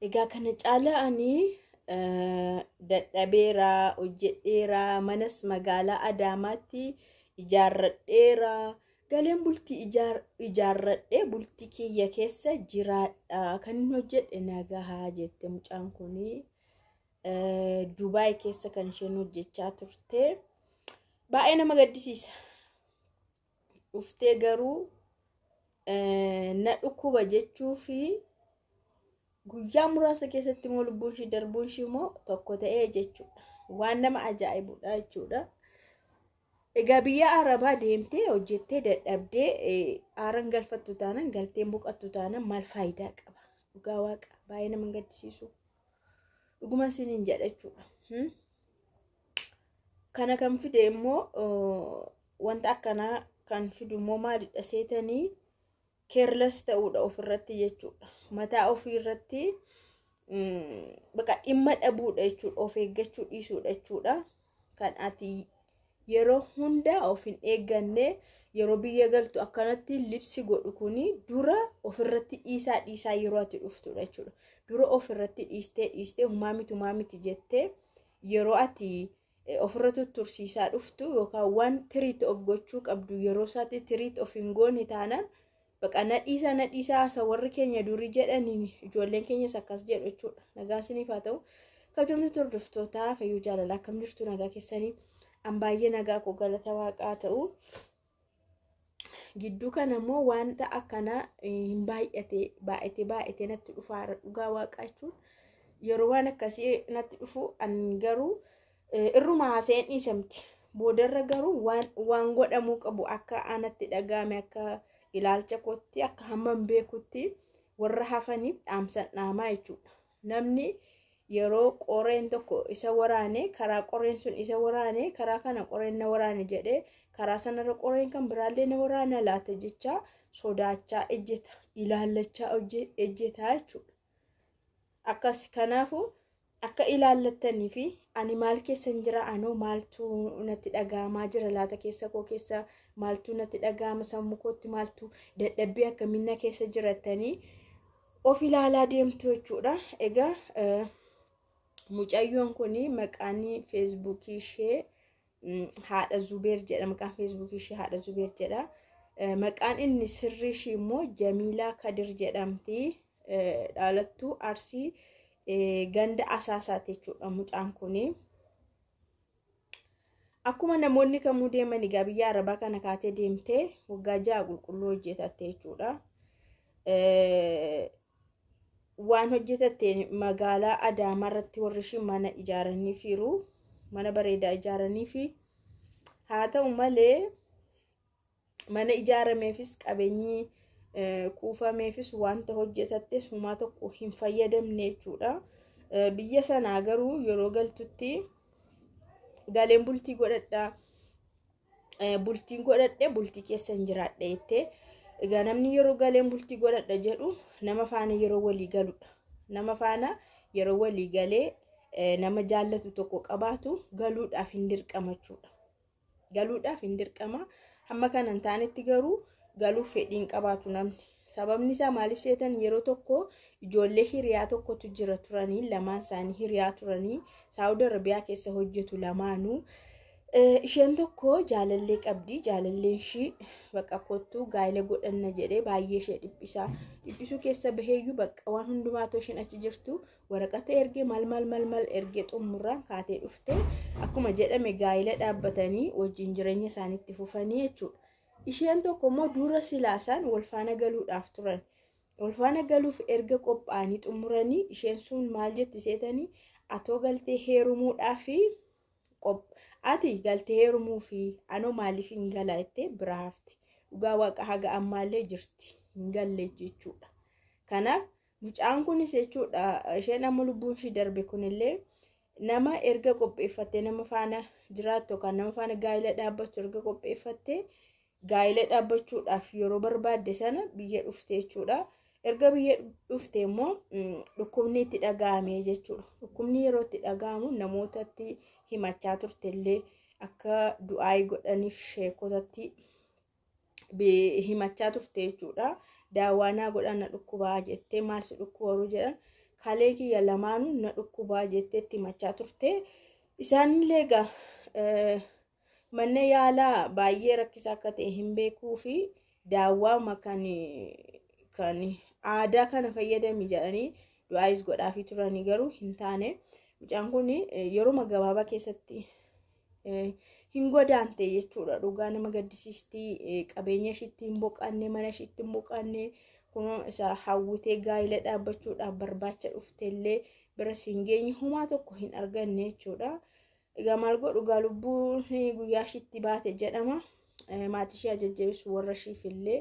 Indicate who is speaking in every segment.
Speaker 1: Egaa kana caalaa ani dadhabeera, hojjedheera, manas magaalaa Adaamaatti ijaarradheera. Galeen bultii ijaarradhee bultii kiyya keessa jiraadha. Kan inni hojjedhe nagahaa jette mucaan kuni. Dubaay keessa kan isheen hojjechaa turte. Baay'ee nama gaddisiisa. Dhuftee garuu na dhukkuba jechuu fi guyyaa muraasa keessatti immoo lubbuun ishee darbuun ishee immoo tokko ta'ee jechuudha. Waan nama ajaa'ibudha jechuudha. Egaa biyya Arabaa deemtee hojjettee dadhabdee aaran galfattu taanaan galteen boqattu taanaan maal faayidaa qaba? Dhugaa waaqa baay'ee nama gaddisiisu. Dhuguma isiniin jedha jechuudha. Kana kan fide immoo wanta akkanaa kan fidu immoo maalidha seetanii careless ta'uudha ofirratti jechuudha. Mataa ofii irratti baqa dhimma dhabuudha jechuudha. Of eeggachuu dhiisuudha jechuudha. Kan ati yeroo hunda of hin eegganne yeroo biyya galtu akkanatti libsi godhu kuni dura ofirratti dhiisaa yeroo ati dhuftudha jechuudha. Dura ofirratti dhiistee humaa miti jettee yeroo ati ofirratti tursiisaa dhuftu yookaan waan treat of gochuu qabdu yeroo isaatti treat of hin goone taanaan baqa na dhiisaa asa warri keenya durii jedhaniin ijoolleen keenyas akkas jedhu jechuudha. Nagaa isiniif haa ta'u. Kabajamtoota hordoftootaa fayyuu jaalalaa akkam jirtu nagaa keessanii an baay'ee nagaa koo galata waaqaa ta'u. Gidduu kana immoo wanta akkana hin baay'ate natti dhufaa dhugaa waaqaa jechuun yeroo waan akkasii natti dhufu an garuu irruma haasa'een dhiisamti. Boodarra garuu waan godhamuu qabu akka anatti dhagaame akka ilaalcha kootti akka hamman beekutti warra hafaniif dhaamsan dhaamaa jechuudha. Namni yeroo qoreen tokko isa waraane karaa qoreen sun isa waraane karaa kana qoreen na waraane jedhee karaa sanarra qoreen kan biraallee na waraana laata jecha sodaachaa ejjeta ilaallachaa ejjetaa jechuudha. Akkas kanaafu akka ilaallattanii fi ani maal keessan jira anoo maaltu natti dhagaamaa jira laata keessa koo keessa maaltu natti dhagaama sammuu kootti maaltu dadhabbii akkamina keessa jirattanii of ilaalaa deemtu jechuudha. Egaa mucayyoon kuni maqaan feesbuukii ishee haadha Zubeer jedha. Maqaan feesbuukii ishee haadha Zubeer jedha. Maqaan inni sirrii ishee immoo Jamiilaa Kadir jedhamti. Dhalattuu Arsii ganda Asaasaati jechuudha mucaan kuni. Akkuma namoonni kamuu deeman egaa biyya Arabaa kana kaatee deemtee waggaa 6 qulqulluu hojjetatte jechuudha. Waan hojjetatte magaalaa Adaamaa irratti warri ishee mana ijaaranii fiiru mana bareedaa ijaaranii fi haa ta'u malee mana ijaarameefis qabeenyi kuufameefis wanta hojjetatte sumaa tokko hin fayyadamne jechuudha. Biyya sanaa garuu yeroo galtutti galeen bultii godhadhaa bultiin godhadhe bultii keessan jiraadha jettee. Egaa namni yeroo galeen bultii godhadha jedhu nama faana yeroo walii galudha. Nama faana yeroo walii galee nama jaallatu tokko qabaatu galuudhaaf hin dirqama jechuudha. Galuudhaaf hin dirqama. Hamma kanan taanetti garuu galuuf fedhiin qabaatu namni. Sababni isaa maaliif seetan yeroo tokko ijoollee hiriyaa tokkotu jira turanii lamaan isaanii hiriyaa turanii Saawudi Arabiyaa keessa hojjetu lamaanuu. Isheen tokko jaalallee qabdi. Jaalalleen ishii baqa kottuu gaa'ela godhanna jedhee baay'ee ishee dhiphisuu keessa baheeyyuu baqa waan hundumaatoo isheen achi jirtu waraqata ergee maal ergee xumurraan kaatee dhufte akkuma jedhame gaa'ela dhaabbatanii wajjin jireenya isaaniitti fufanii jechuudha. Isheen tokko immoo dura silaasaan wal faana galuudhaaf turan. Wal faana galuuf erga qophaa'anii xumuranii isheen sun maal jetti seetanii atoo galtee heerumuudhaaf ati galtee heerumuu fi anoo maaliif hin galaa jettee bira hafte. Dhugaa waaqa haga ammaallee jirti hin galle jechuudha. Kanaaf mucaan kunis jechuudha isheen amma lubbuun ishee darbe kunillee nama erga qopheeffattee nama faana jiraattu yookaan nama faana gaa'ela dhaabbattu erga qopheeffattee gaa'ela dhaabbachuudhaaf yeroo barbaadde sana biyya dhufte jechuudha. Erga biyya dhufte immoo dhukkubni itti dhaga'ame jechuudha. Dhukkubni yeroo itti dhaga'amu namootatti himachaa turtellee akka du'aa godhaniif sheekotatti himachaa turte jechuudha. Daawwaanaa godhana dhukkubaa jettee maal si dhukkubaru jedhan kalee kiyya lamaanuu na dhukkubaa jetteetti machaa turte. Isaanillee egaa manne yaalaa baay'ee rakkisaa akka ta'e hin beekuu fi daawwaa kan aadaa kana fayyadami jedhanii du'aayis godhaafii turanii garuu hin taane. Mucaan kun yeroo gabaabaa keessatti hin godaante jechuudha. Dhugaa nama gaddisiistii. Qabeenya ishiitti hin boqanne, mana ishiitti hin boqanne. Kun isa hawwitee gaa'ila dhaabbachuudhaaf barbaacha dhufteellee bira siin geenye homaa tokko hin arganne jechuudha. Egaa maal godhu gaa lubbuun guyyaa ishiitti baate jedhama. Maatii ishee jajjabeessu warra ishiifillee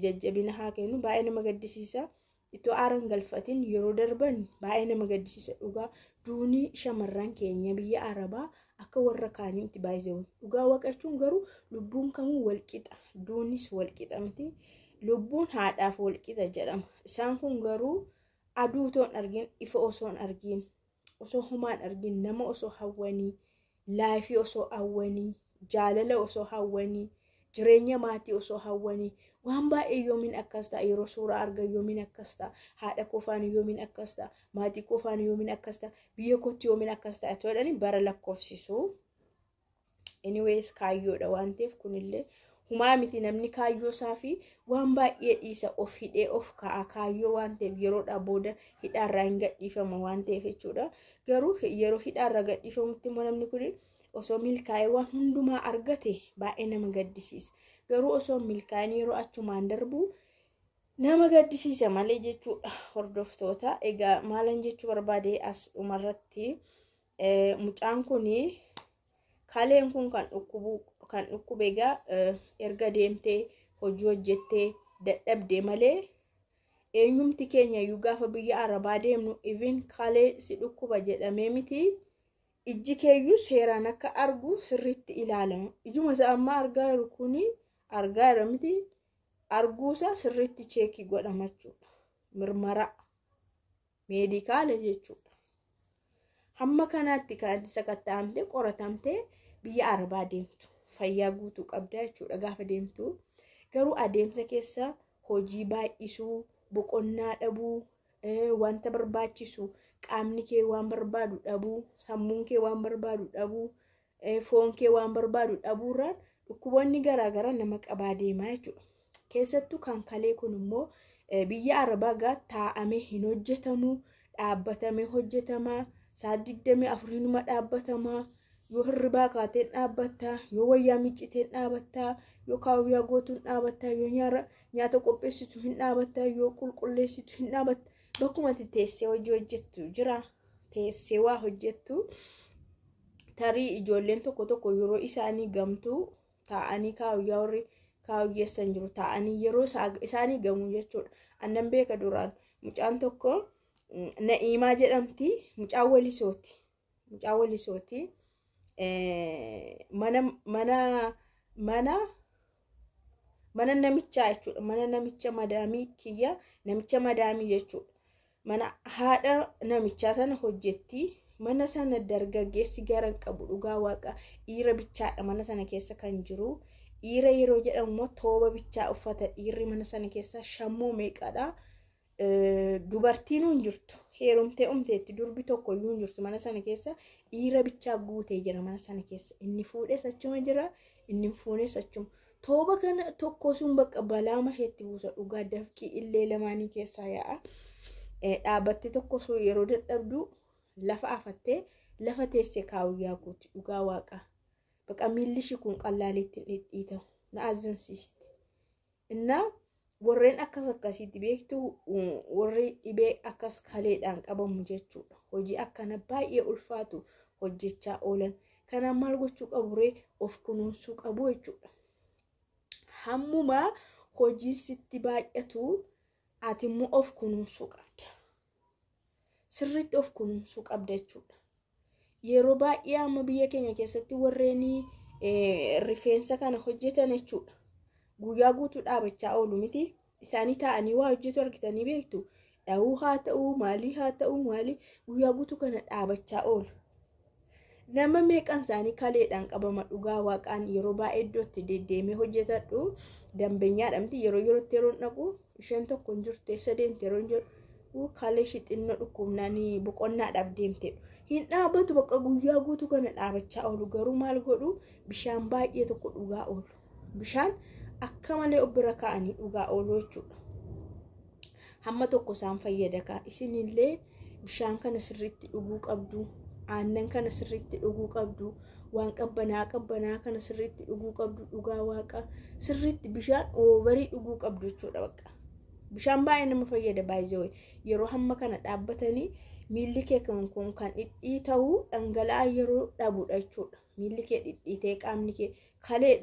Speaker 1: jajjabina haa kennu. Baay'ee nama gaddisiisa. Itoo aaran galfatin yeroo darban baay'ee nama gaddisiisa. Dhugaa duunii shamarran keenya biyya Arabaa akka warra kaaniitti baay'ee dhugaa waqachuun garuu lubbuun kamuu walqixa. Duunis walqixa miti. Lubbuun haadhaaf walqixa jedhama. Isaan kun garuu aduu toon argin, ifa osoon argin, osoo homaan argin, nama osoo hawwanii, laayifii osoo hawwanii, jaalala osoo hawwanii, jireenya maatii osoo hawwanii, waan baay'ee yoomin akkas ta'a. Yeroo suuraa argan yoomin akkas ta'a. Haadha kofaan yoomin akkas ta'a. Maatii kofaan yoomin akkas ta'a. Biyya kootti yoomin akkas ta'a. Toodhani bara lakkoofsisu. Anyways kaayyoodha waan ta'eef kunillee humaa miti. Namni kaayyoo isaa fi waan baay'ee dhiisa of hidhee of ka'a. Kaayyoo waan ta'eef yeroodhaa booda hidhaarraa hin gadhiifama waan ta'eef jechuudha. Garuu yeroo hidhaarraa gadhiifamutti immoo namni kun osoo milkaa'ee waan hundumaa argate baay'ee nama gaddisiisa. Garuu osoo milkaa'in yeroo achumaan darbu nama gaddisiisa malee jechuudha. Hordoftoota egaa maalan jechuu barbaade as dhumarratti mucaan kun kaleen kun kan dhukkube egaa erga deemtee hojii hojjettee dadhabdee malee eenyumti keenya iyyuu gaafa biyya Arabaa deemnu even kalee si dhukkuba jedhamee miti. Ijji keeyyuu seeraan akka argu sirriitti ilaalama. Ijuma isaa amma argaa jiru kuni argaa jira miti. Arguusaa sirriitti cheekii godhama jechuudha. Mirmara meedikaala jechuudha. Hamma kanaatti kan sakatta'amtee qoratamtee biyya Arabaa deemtu. Fayyaa guutuu qabda jechuudha gaafa deemtu. Garuu adeemsa keessa hojii baay'isuu, boqonnaa dhabuu, wanta barbaachisu qaamni kee waan barbaadu dhabuu, sammuun kee waan barbaadu dhabuu, foon kee waan barbaadu dhabuurraan dhukkuboonni garaagaraa nama qabaa deemaa jechuudha. Keessattuu kan kalee kun immoo biyya Arabaa gaa taa'amee hin hojjetamu, dhaabbatamee hojjetama. Sa'a 24 numa dhaabbatamaa. Yoo hirribaa kaateen dhaabbattaa, yoo wayyaa micciteen dhaabbattaa, yoo kaawwiyaa gootuun dhaabbattaa, yoo nyaata qopheessitu hin dhaabbattaa, yoo qulqulleessitu hin dhaabbattaa. Bakkuma teessee hojii hojjettu jira. Teessee waa hojjettu. Tarii ijoolleen tokko yeroo isaanii gamtuu taa'anii kaawwiyaa warri kaawwiyyeessan jiru taa'anii yeroo isaanii gamu jechuudha. Annan beeka duraan mucaan tokko Na'iimaa jedhamti. Mucaan walisooti. Mucaan walisooti. Mana namichaa jechuudha. Mana namicha madaamii kiyya namicha madaamii jechuudha. Mana haadha namichaa sana hojjetti. Mana sana dargaggeessi garan qabu dhugaa waaqa dhiira bichaadha mana sana keessa kan jiru. Dhiira yeroo jedhamu immoo tooba bichaa uffata. Dhiirri mana sana keessa shammuu meeqadha. Dubartiin hin jirtu. Heerumtee umteetti durbi tokko iyyuu hin jirtu mana sana keessa. Dhiira bichaa guutee jira mana sana keessa. Inni fuudhes achuma jira, inni fuunes achuma. Tooba kana tokko sun bakka balaa masheetti buusa dhugaa dafqii illee lamaanii keessaa yaa'a. Dhaabbattee tokko sun yeroo dadhabdu lafa afattee lafa teessee kaawwiyaa guuti dhugaa waaqa. Baqa miilli ishii kun qallaaleetti dhidhiitamu na azzansiisti. Innaa warreen akkas akkasiitti beektu warri dhibee akkas kaleedhaan qabamu jechuudha. Hojii akkana baay'ee ulfaatu hojjechaa oolan. Kanaan maal gochuu qabu ree of kunuunsuu qabu jechuudha. Hammuma hojiin sitti baay'atu ati immoo of kunuunsuu qabda. Sirriitti of kunuunsuu qabda jechuudha. Yeroo baay'ee amma biyya keenya keessatti warreen rifeensa kana hojjetan jechuudha. Guyyaa guutuu dhaabachaa oolu miti. Isaanii taa'anii waa hojjetu argitanii beektu. Dhahuu haa ta'uu, maalii haa ta'uu, maalii guyyaa guutuu kana dhaabachaa oolu. Nama meeqan isaanii kaleedhaan qabama dhugaa waaqaan yeroo baay'ee iddootti deddeemee hojjetadhu dambeenyaadha miti yeroo yerootti yeroo dhaqu isheen tokko hin jirtu eessa deemte yeroo hin jedhu kalee shixinno dhukkubnanii boqonnaadhaaf deemte hin dhaabatu bakka guyyaa guutuu kana dhaabachaa oolu garuu maal godhu bishaan baay'ee tokko dhugaa oolu bishaan akka malee obbira kaa'anii dhugaa oolu jechuudha. Hamma tokko isaan fayyada ka isinillee bishaan kana sirriitti dhuguu qabdu aannan kana sirriitti dhuguu qabdu waan qabbanaa kana sirriitti dhuguu qabdu dhugaa waaqa sirriitti bishaan oovarii dhuguu qabdu jechuudha bakka. Bishaan baay'ee nama fayyada baay'ee yeroo hamma kana dhaabbatanii miilli kee kun kan dhidhii ta'uu dhangala'aa yeroo dhabudha jechuudha. Miilli kee dhidhiitee qaamni kee kalee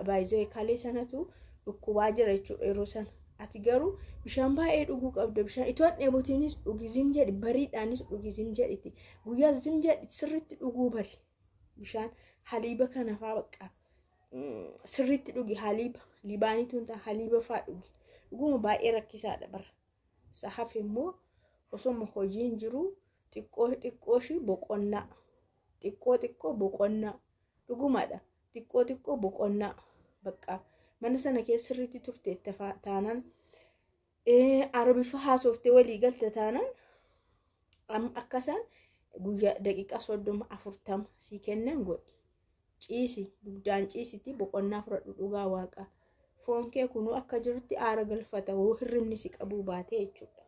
Speaker 1: baay'ee kalee sanatu dhukkubaa jira jechuudha yeroo sana. Ati garuu bishaan baay'ee dhuguu qabda bishaan itoon dheebotiinis dhugi zim jedhi bariidhaanis dhugi zim jedhiti guyyaa zim jedhi sirriitti dhuguu bari bishaan haliiba kana faa bakka sirriitti dhugi haliiba libaaniituun ta'a haliiba faa dhugi dhuguma baay'ee rakkisaadha bara. Sahaaf immoo osoma hojiin jiru xiqqoo boqonnaa dhugumadha xiqqoo boqonnaa bakka. Mana sana keessa sirriitti turte taanaan arabifa haasoftee walii galte taanaan akkasaan guyyaa daqiiqaa 30-40 sii kennan godhi ciisi dugdaan ciisiti boqonnaa fudhadhu dhugaa waaqa foon kee kunuu akka jirutti aara galfata hoo hirribni si qabuu baate jechuudha.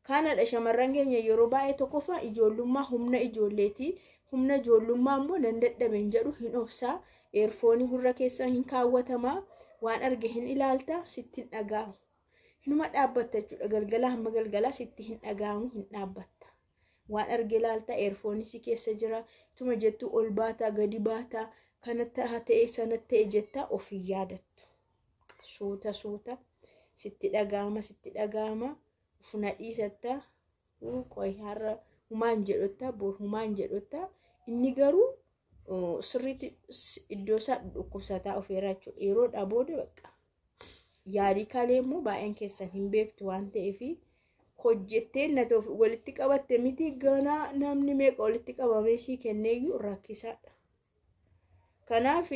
Speaker 1: Kanadha shamarran keenya yeroo baay'ee tokkoffaa ijoollummaa humna ijoolleetii humna ijoollummaa immoo nan dadhaben jedhu hin obsaa eerfoonii gurra keessa hin kaawwatamaa waan arge hin ilaalta sitti hin dhaga'amu hinuma dhaabbatta jechuudha. Galgala hamma galgalaa sitti hin dhaga'amu hin dhaabbatta waan arge ilaalta eerfoonii si keessa jira tuma jettu ol baataa gadi baataa kanatti haa ta'e sanatti ta'e jettaa ofii yaadattu suuta sitti dhaga'ama ufuna dhiisatta qoy har'a humaan jedhotta bor humaan jedhotta inni garuu sirriitti iddoo isaa dhukkubsataa ofeeraa jechuudha. Yeroo dhabooda bakka yaadii kalee immoo baay'een keessan hin beektu waan ta'eef hojjettee na ta'uuf walitti qabatte miti ganaa namni meeqa walitti qabamee sii kenneeyyuu rakkisaadha. Kanaaf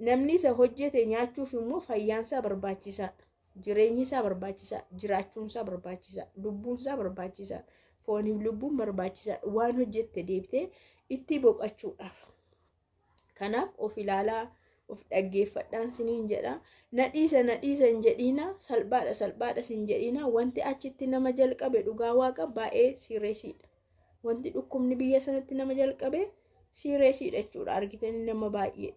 Speaker 1: namni isa hojjete nyaachuuf immoo fayyaansaa barbaachisaadha. Jireenyi isaa barbaachisaadha. Jiraachuun isaa barbaachisaadha. Lubbuun isaa barbaachisaadha. Fooniif lubbuun barbaachisaadha. Waan hojjette deebitee itti boqachuudhaaf. Kanaaf of ilaalaa of dhaggeeffadhaan siniin jedha. Nadhiisa hin jedhiina salphaadha sin jedhiina wanti achitti nama jalqabe dhugaa waaqa baay'ee siireesiidha. Wanti dhukkubni biyya sanatti nama jalqabe siireesiidha jechuudha. Argitanii nama baay'ee